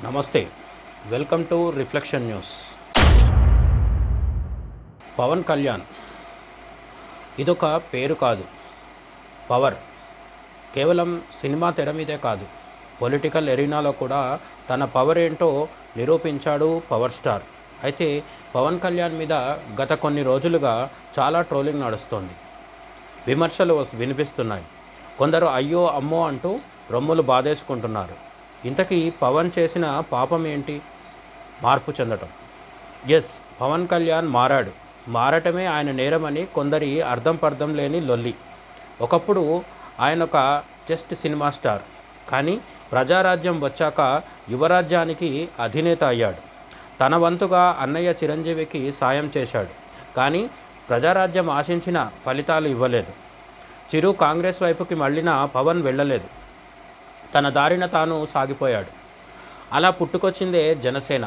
నమస్తే, welcome to reflection news. Pawan Kalyan ఇదొక పేరు కాదు, పవర్. కేవలం సినిమా తెర మీదే కాదు, పొలిటికల్ ఎరీనాలో కూడా తన పవర్ ఏంటో నిరూపించాడు పవర్ స్టార్. అయితే పవన్ కళ్యాణ్ మీద గత కొన్ని రోజులుగా చాలా ట్రోలింగ్ నడుస్తోంది. విమర్శలు వినిపిస్తున్నాయి. కొందరు అయ్యో అమ్మో అంటూ రొమ్ములు బాధేసుకుంటున్నారు. ఇంతకీ పవన్ చేసిన పాపం ఏంటి? మార్పు చెందటం. ఎస్, పవన్ కళ్యాణ్ మారాడు. మారటమే ఆయన నేరమని కొందరి అర్థం పర్థం లేని లొల్లి. ఒకప్పుడు ఆయన ఒక జస్ట్ సినిమా స్టార్, కానీ ప్రజారాజ్యం వచ్చాక యువరాజ్యానికి అధినేత అయ్యాడు. తన వంతుగా అన్నయ్య చిరంజీవికి సాయం చేశాడు, కానీ ప్రజారాజ్యం ఆశించిన ఫలితాలు ఇవ్వలేదు. చిరు కాంగ్రెస్ వైపుకి మళ్ళిన పవన్ వెళ్ళలేదు, తన దారిన తాను సాగిపోయాడు. అలా పుట్టుకొచ్చిందే జనసేన.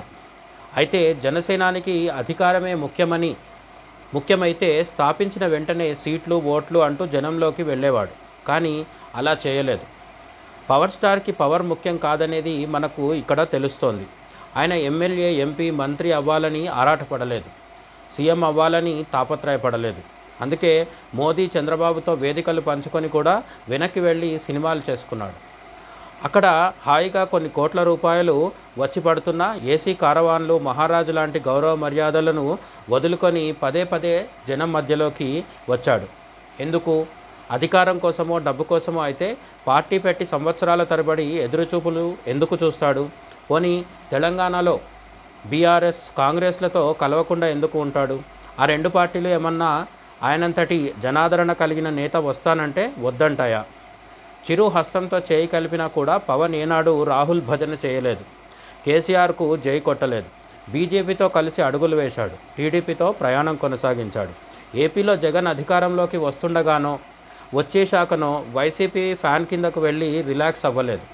అయితే జనసేనానికి అధికారమే ముఖ్యమైతే స్థాపించిన వెంటనే సీట్లు ఓట్లు అంటూ జనంలోకి వెళ్ళేవాడు. కానీ అలా చేయలేదు. పవర్ స్టార్కి పవర్ ముఖ్యం కాదనేది మనకు ఇక్కడ తెలుస్తోంది. ఆయన ఎమ్మెల్యే, ఎంపీ, మంత్రి అవ్వాలని ఆరాటపడలేదు, సీఎం అవ్వాలని తాపత్రయపడలేదు. అందుకే మోదీ, చంద్రబాబుతో వేదికలు పంచుకొని కూడా వెనక్కి వెళ్ళి సినిమాలు చేసుకున్నాడు. అక్కడ హాయిగా కొన్ని కోట్ల రూపాయలు వచ్చి పడుతున్న ఏసీ కారవాన్లు, మహారాజు లాంటి గౌరవ మర్యాదలను వదులుకొని పదే పదే జనం మధ్యలోకి వచ్చాడు. ఎందుకు? అధికారం కోసమో డబ్బు కోసమో అయితే పార్టీ పెట్టి సంవత్సరాల తరబడి ఎదురుచూపులు ఎందుకు చూస్తాడు? పోనీ తెలంగాణలో బీఆర్ఎస్, కాంగ్రెస్లతో కలవకుండా ఎందుకు ఉంటాడు? ఆ రెండు పార్టీలు ఏమన్నా ఆయనంతటి జనాదరణ కలిగిన నేత వస్తానంటే వద్దంటాయా? చిరు హస్తంతో చేయి కలిపినా కూడా పవన్ ఏనాడు రాహుల్ భజన చేయలేదు, కేసీఆర్కు జై కొట్టలేదు. బీజేపీతో కలిసి అడుగులు వేశాడు, టీడీపీతో ప్రయాణం కొనసాగించాడు. ఏపీలో జగన్ అధికారంలోకి వస్తుండగానో వచ్చేశాకనో వైసీపీ ఫ్యాన్ కిందకు వెళ్ళి రిలాక్స్ అవ్వలేదు.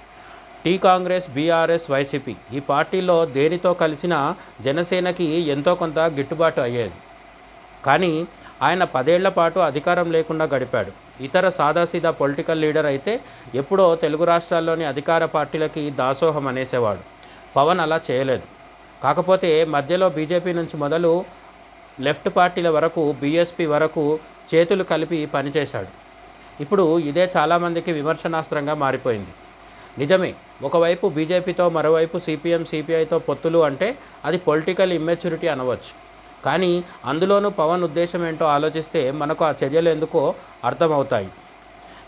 టీ కాంగ్రెస్, బీఆర్ఎస్, వైసీపీ ఈ పార్టీలో దేనితో కలిసినా జనసేనకి ఎంతో కొంత గిట్టుబాటు అయ్యేది. కానీ ఆయన 10 ఏళ్ల పాటు అధికారం లేకుండా గడిపాడు. ఇతర సాదాసీదా పొలిటికల్ లీడర్ అయితే ఎప్పుడో తెలుగు రాష్ట్రాల్లోని అధికార పార్టీలకి దాసోహం అనేసేవాడు. పవన్ అలా చేయలేదు. కాకపోతే మధ్యలో బీజేపీ నుంచి మొదలు లెఫ్ట్ పార్టీల వరకు, బీఎస్పీ వరకు చేతులు కలిపి పనిచేశాడు. ఇప్పుడు ఇదే చాలామందికి విమర్శనాస్త్రంగా మారిపోయింది. నిజమే, ఒకవైపు బీజేపీతో, మరోవైపు సిపిఎం, సిపిఐతో పొత్తులు అంటే అది పొలిటికల్ ఇమ్మెచ్యూరిటీ అనవచ్చు. కానీ అందులోనూ పవన్ ఉద్దేశం ఏంటో ఆలోచిస్తే మనకు ఆ చర్యలు ఎందుకో అర్థమవుతాయి.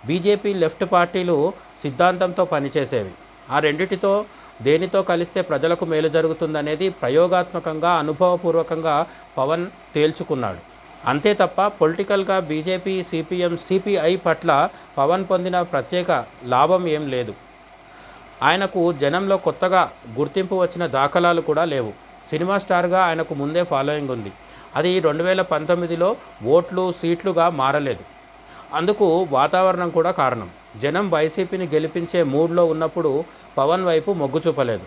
బీజేపీ, లెఫ్ట్ పార్టీలు సిద్ధాంతంతో పనిచేసేవి. ఆ రెండిటితో దేనితో కలిస్తే ప్రజలకు మేలు జరుగుతుందనేది ప్రయోగాత్మకంగా, అనుభవపూర్వకంగా పవన్ తేల్చుకున్నాడు. అంతే తప్ప పొలిటికల్గా బీజేపీ, సిపిఎం, సిపిఐ పట్ల పవన్ పొందిన ప్రత్యేక లాభం ఏం లేదు. ఆయనకు జనంలో కొత్తగా గుర్తింపు వచ్చిన దాఖలాలు కూడా లేవు. సినిమా స్టార్గా ఆయనకు ముందే ఫాలోయింగ్ ఉంది. అది 2019లో ఓట్లు, సీట్లుగా మారలేదు. అందుకు వాతావరణం కూడా కారణం. జనం వైసీపీని గెలిపించే మూడ్లో ఉన్నప్పుడు పవన్ వైపు మొగ్గు చూపలేదు.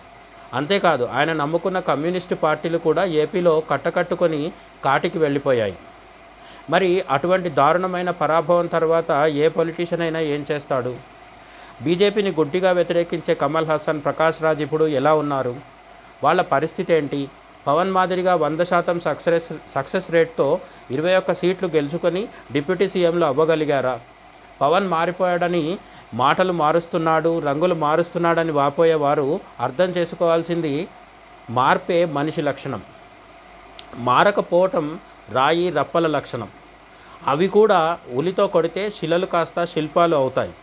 అంతేకాదు, ఆయన నమ్ముకున్న కమ్యూనిస్టు పార్టీలు కూడా ఏపీలో కట్టకట్టుకొని కాటికి వెళ్ళిపోయాయి. మరి అటువంటి దారుణమైన పరాభవం తర్వాత ఏ పొలిటీషియన్ అయినా ఏం చేస్తాడు? బీజేపీని గుడ్డిగా వ్యతిరేకించే కమల్ హాసన్, ప్రకాష్ రాజ్ ఇప్పుడు ఎలా ఉన్నారు? వాళ్ళ పరిస్థితి ఏంటి? పవన్ మాదిరిగా 100% సక్సెస్ రేట్తో 21 సీట్లు గెలుచుకొని డిప్యూటీ సీఎంలు అవ్వగలిగారా? పవన్ మారిపోయాడని మాటలు మారుస్తున్నాడు, రంగులు మారుస్తున్నాడని వాపోయేవారు అర్థం చేసుకోవాల్సింది మార్పే మనిషి లక్షణం, మారకపోవటం రాయి రప్పల లక్షణం. అవి కూడా ఉలితో కొడితే శిలలు కాస్త శిల్పాలు అవుతాయి.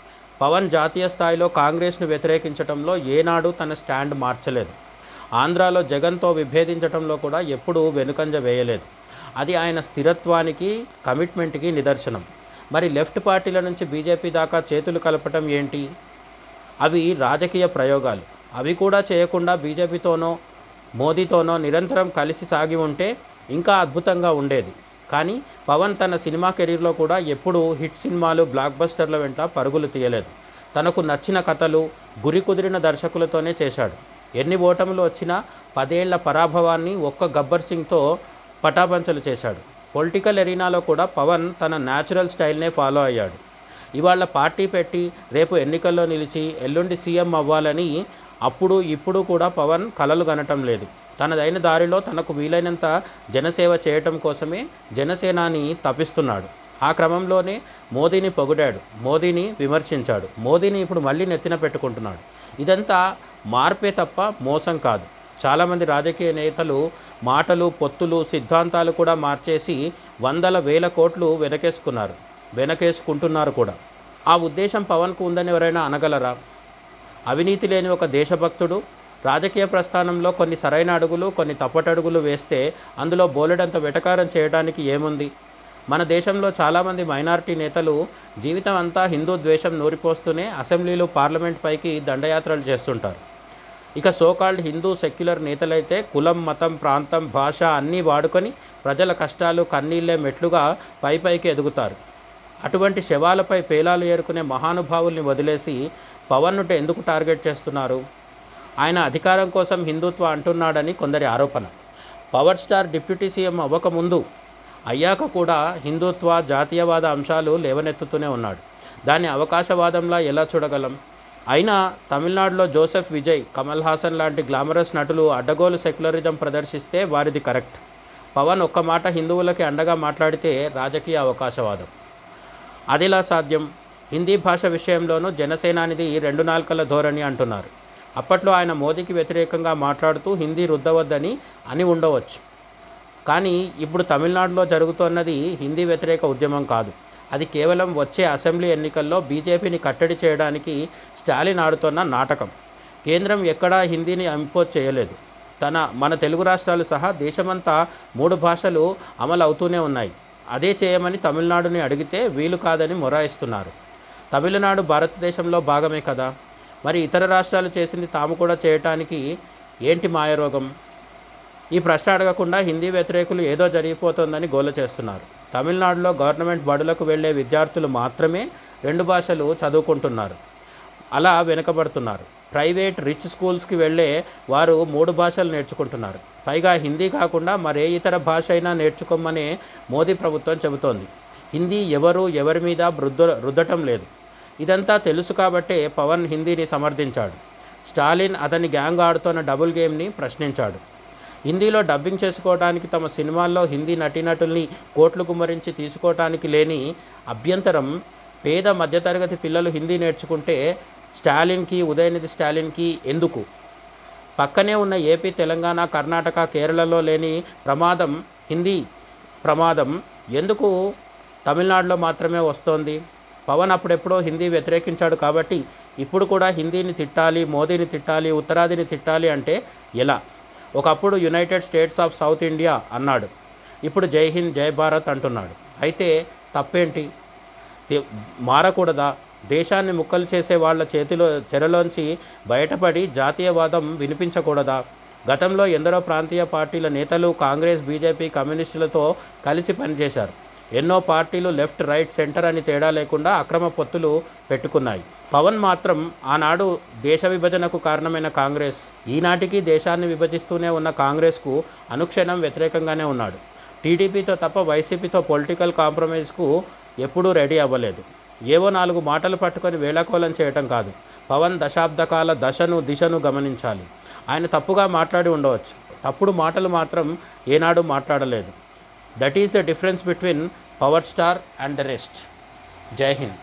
పవన్ జాతీయ స్థాయిలో కాంగ్రెస్ను వ్యతిరేకించడంలో ఏనాడు తన స్టాండ్ మార్చలేదు. ఆంధ్రాలో జగన్తో విభేదించడంలో కూడా ఎప్పుడూ వెనుకంజ వేయలేదు. అది ఆయన స్థిరత్వానికి, కమిట్మెంట్కి నిదర్శనం. మరి లెఫ్ట్ పార్టీల నుంచి బీజేపీ దాకా చేతులు కలపటం ఏంటి? అవి రాజకీయ ప్రయోగాలు. అవి కూడా చేయకుండా బీజేపీతోనో, మోదీతోనో నిరంతరం కలిసి సాగి ఉంటే ఇంకా అద్భుతంగా ఉండేది. కానీ పవన్ తన సినిమా కెరీర్లో కూడా ఎప్పుడూ హిట్ సినిమాలు, బ్లాక్ బస్టర్ల వెంట పరుగులు తీయలేదు. తనకు నచ్చిన కథలు, గురి కుదిరిన దర్శకులతోనే చేశాడు. ఎన్ని ఓటములు వచ్చినా 10 ఏళ్ల పరాభవాన్ని ఒక్క గబ్బర్ సింగ్తో పటాపంచలు చేశాడు. పొలిటికల్ ఎరీనాలో కూడా పవన్ తన న్యాచురల్ స్టైల్నే ఫాలో అయ్యాడు. ఇవాళ పార్టీ పెట్టి రేపు ఎన్నికల్లో నిలిచి ఎల్లుండి సీఎం అవ్వాలని అప్పుడు ఇప్పుడు కూడా పవన్ కలలు కనటం లేదు. తనదైన దారిలో తనకు వీలైనంత జనసేవ చేయటం కోసమే జనసేనాని తపిస్తున్నాడు. ఆ క్రమంలోనే మోదీని పొగిడాడు, మోదీని విమర్శించాడు, మోదీని ఇప్పుడు మళ్ళీ నెత్తిన పెట్టుకుంటున్నాడు. ఇదంతా మార్పే తప్ప మోసం కాదు. చాలామంది రాజకీయ నేతలు మాటలు, పొత్తులు, సిద్ధాంతాలు కూడా మార్చేసి వందల వేల కోట్లు వెనకేసుకుంటున్నారు కూడా. ఆ ఉద్దేశం పవన్కు ఉందని ఎవరైనా అనగలరా? అవినీతి లేని ఒక దేశభక్తుడు రాజకీయ ప్రస్థానంలో కొన్ని సరైన అడుగులు, కొన్ని తప్పటడుగులు వేస్తే అందులో బోలెడంత వెటకారం చేయడానికి ఏముంది? మన దేశంలో చాలామంది మైనారిటీ నేతలు జీవితం అంతా హిందూ ద్వేషం నూరిపోస్తూనే అసెంబ్లీలు, పార్లమెంట్ పైకి దండయాత్రలు చేస్తుంటారు. ఇక సోకాల్డ్ హిందూ సెక్యులర్ నేతలైతే కులం, మతం, ప్రాంతం, భాష అన్నీ వాడుకొని ప్రజల కష్టాలు కన్నీళ్లే మెట్లుగా పైకి ఎదుగుతారు. అటువంటి శవాలపై పేలాలు ఏరుకునే మహానుభావుల్ని వదిలేసి పవన్నుట ఎందుకు టార్గెట్ చేస్తున్నారు? ఆయన అధికారం కోసం హిందుత్వ అంటున్నాడని కొందరి ఆరోపణ. పవర్ స్టార్ డిప్యూటీ సీఎం అవ్వకముందు, అయ్యాక కూడా హిందుత్వ, జాతీయవాద అంశాలు లేవనెత్తుతూనే ఉన్నాడు. దాన్ని అవకాశవాదంలా ఎలా చూడగలం? అయినా తమిళనాడులో జోసెఫ్ విజయ్, కమల్ హాసన్ లాంటి గ్లామరస్ నటులు అడ్డగోలు సెక్యులరిజం ప్రదర్శిస్తే వారిది కరెక్ట్. పవన్ ఒక్క మాట హిందువులకి అండగా మాట్లాడితే రాజకీయ అవకాశవాదం. అదిలా సాధ్యం? హిందీ భాష విషయంలోనూ జనసేనానిది రెండు నాల్కల ధోరణి అంటున్నారు. అప్పట్లో ఆయన మోదీకి వ్యతిరేకంగా మాట్లాడుతూ హిందీ రుద్దవద్దని అని ఉండవచ్చు. కానీ ఇప్పుడు తమిళనాడులో జరుగుతున్నది హిందీ వ్యతిరేక ఉద్యమం కాదు. అది కేవలం వచ్చే అసెంబ్లీ ఎన్నికల్లో బీజేపీని కట్టడి చేయడానికి స్టాలిన్ ఆడుతున్న నాటకం. కేంద్రం ఎక్కడా హిందీని ఇంపోజ్ చేయలేదు. మన తెలుగు రాష్ట్రాలు సహా దేశమంతా 3 భాషలు అమలు అవుతూనే ఉన్నాయి. అదే చేయమని తమిళనాడుని అడిగితే వీలు కాదని మొరాయిస్తున్నారు. తమిళనాడు భారతదేశంలో భాగమే కదా. మరి ఇతర రాష్ట్రాలు చేసింది తాము కూడా చేయటానికి ఏంటి మాయరోగం? ఈ ప్రశ్న అడగకుండా హిందీ వ్యతిరేకులు ఏదో జరిగిపోతుందని గోల చేస్తున్నారు. తమిళనాడులో గవర్నమెంట్ బడులకు వెళ్ళే విద్యార్థులు మాత్రమే 2 భాషలు చదువుకుంటున్నారు. అలా వెనుకబడుతున్నారు. ప్రైవేట్ రిచ్ స్కూల్స్కి వెళ్ళే వారు 3 భాషలు నేర్చుకుంటున్నారు. పైగా హిందీ కాకుండా మరే ఇతర భాష అయినా నేర్చుకోమనే మోదీ ప్రభుత్వం చెబుతోంది. హిందీ ఎవరి మీద రుద్దటం లేదు. ఇదంతా తెలుసు కాబట్టే పవన్ హిందీని సమర్థించాడు. స్టాలిన్ అతని గ్యాంగ్ ఆడుతున్న డబుల్ గేమ్ని ప్రశ్నించాడు. హిందీలో డబ్బింగ్ చేసుకోవడానికి తమ సినిమాల్లో హిందీ నటీనటుల్ని కోట్లు గుమ్మరించి తీసుకోవటానికి లేని అభ్యంతరం పేద మధ్యతరగతి పిల్లలు హిందీ నేర్చుకుంటే స్టాలిన్కి, ఉదయనిధి స్టాలిన్కి ఎందుకు? పక్కనే ఉన్న ఏపీ, తెలంగాణ, కర్ణాటక, కేరళలో లేని హిందీ ప్రమాదం ఎందుకు తమిళనాడులో మాత్రమే వస్తోంది? పవన్ అప్పుడెప్పుడో హిందీ వ్యతిరేకించాడు కాబట్టి ఇప్పుడు కూడా హిందీని తిట్టాలి, మోదీని తిట్టాలి, ఉత్తరాదిని తిట్టాలి అంటే ఎలా? ఒకప్పుడు United states of south India అన్నాడు. ఇప్పుడు జై హింద్, జై భారత్ అంటున్నాడు. అయితే తప్పేంటి? మారకూడదా? దేశాన్ని ముక్కలు చేసే వాళ్ళ చెరలోంచి బయటపడి జాతీయవాదం వినిపించకూడదా? గతంలో ఎందరో ప్రాంతీయ పార్టీల నేతలు కాంగ్రెస్, బీజేపీ, కమ్యూనిస్టులతో కలిసి పనిచేశారు. ఎన్నో పార్టీలు లెఫ్ట్, రైట్, సెంటర్ అని తేడా లేకుండా అక్రమ పొత్తులు పెట్టుకున్నాయి. పవన్ మాత్రం ఆనాడు దేశ విభజనకు కారణమైన కాంగ్రెస్, ఈనాటికి దేశాన్ని విభజిస్తూనే ఉన్న కాంగ్రెస్కు అనుక్షణం వ్యతిరేకంగానే ఉన్నాడు. టీడీపీతో తప్ప వైసీపీతో పొలిటికల్ కాంప్రమైజ్కు ఎప్పుడూ రెడీ అవ్వలేదు. ఏవో 4 మాటలు పట్టుకొని వేళాకోళం చేయటం కాదు. పవన్ దశాబ్దకాల దిశను గమనించాలి. ఆయన తప్పుగా మాట్లాడి ఉండవచ్చు, తప్పుడు మాటలు మాత్రం ఏనాడు మాట్లాడలేదు. That is the difference between power star and the rest. జై హింద్.